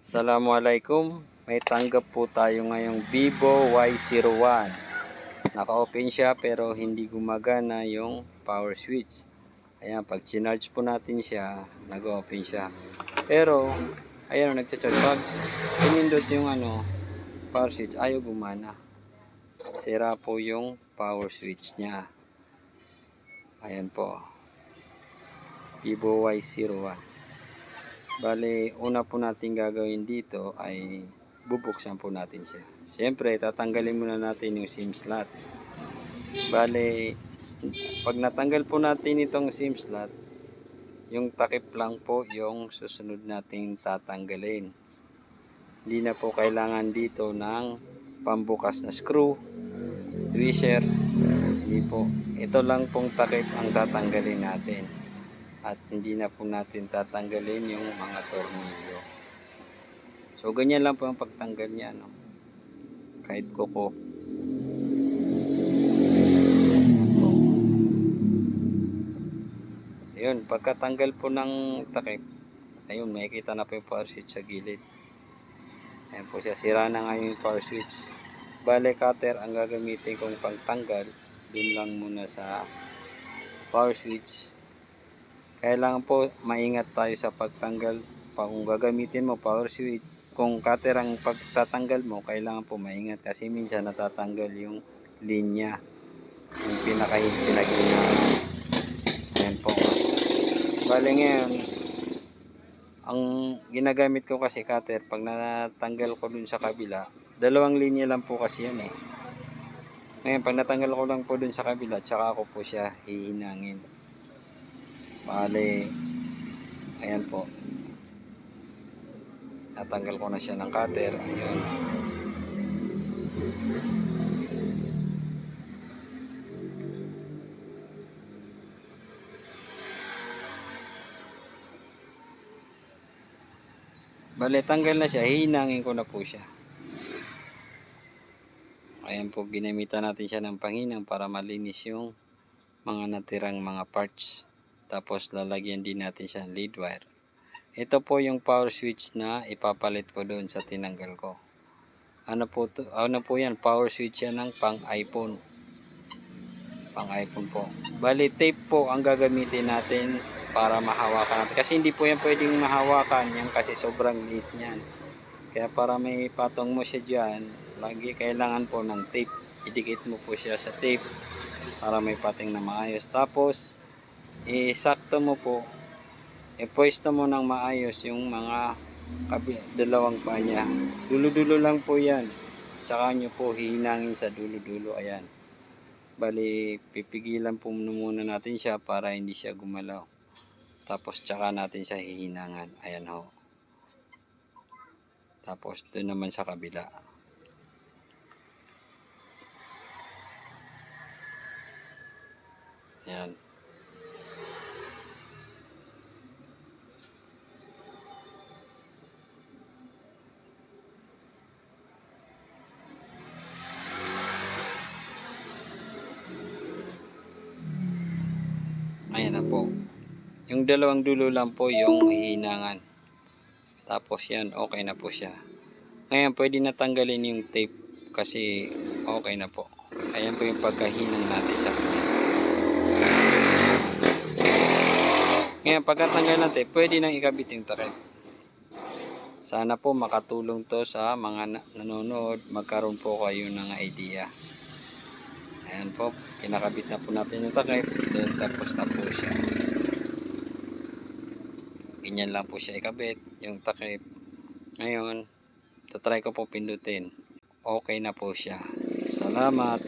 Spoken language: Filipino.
Assalamualaikum. May tanggap po tayo ngayong Vivo Y01. Naka-open siya pero hindi gumagana yung power switch. Ayan, pag chinarge po natin siya, nag-open siya. Pero, ayan, nagcha-charge. Pag pinindot yung power switch, ayaw gumana. Sira po yung power switch niya. Ayan po. Vivo Y01. Bale, una po natin gagawin dito ay bubuksan po natin siya. Siyempre, tatanggalin muna natin yung SIM slot. Bale, pag natanggal po natin itong SIM slot, yung takip lang po yung susunod nating tatanggalin. Hindi na po kailangan dito ng pambukas na screw, twisher. Hindi po. Ito lang pong takip ang tatanggalin natin. At hindi na po natin tatanggalin yung mga tornilyo. So, ganyan lang po ang pagtanggal niya, no? Kahit kuko. Ayun, pagkatanggal po ng takip, ayun, makikita na po yung power switch sa gilid. Ayan po siya, sira na nga yung power switch. Bale, cutter ang gagamitin kong pagtanggal, dun lang muna sa power switch. Kailangan po maingat tayo sa pagtanggal. Kung gagamitin mo power switch, kung cutter ang pagtatanggal mo, kailangan po maingat kasi minsan natatanggal yung linya, yung pinakahintag niya. Ayan po. Bale ngayon, ang ginagamit ko kasi cutter, pag natanggal ko dun sa kabila, dalawang linya lang po kasi yan eh. Ngayon, pag natanggal ko lang po dun sa kabila, tsaka ako po siya hihinangin. Bale, ayan po. Natanggal ko na siya ng cutter. Ayun. Bale, tanggal na siya. Hihinangin ko na po siya. Ayan po, ginamitan natin siya ng panghinang para malinis yung mga natirang mga parts. Tapos lalagyan din natin siya ng lead wire. Ito po yung power switch na ipapalit ko doon sa tinanggal ko. Ano po yan? Power switch yan ng pang iPhone. Pang iPhone po. Bali, tape po ang gagamitin natin para mahawakan natin. Kasi hindi po yan pwedeng mahawakan yan kasi sobrang liit niyan. Kaya para may patong mo siya dyan, lagi kailangan po ng tape. Idikit mo po siya sa tape para may pating na maayos. Tapos, isakto mo po, pwesto mo ng maayos yung mga dalawang paa niya. Dulo-dulo lang po yan. Tsaka nyo po hihinangin sa dulo-dulo. Ayan. Bali, pipigilan po muna natin siya para hindi siya gumalaw. Tapos tsaka natin siya hihinangan. Ayan ho. Tapos doon naman sa kabila. Ayan. Ayan na po. Yung dalawang dulo lang po yung hihinangan. Tapos yan, okay na po siya. Ngayon, pwede na tanggalin yung tape kasi okay na po. Ayan po yung pagkahinang natin sa kanya. Ngayon, pagkatanggal ng tape, pwede nang ikabit yung takip. Sana po makatulong to sa mga nanonood. Magkaroon po kayo ng idea. Ayan po, kinakabit na po natin yung takip. Tapos na po siya. Ganyan lang po siya ikabit, yung takip. Ngayon, tatry ko po pindutin. Okay na po siya. Salamat.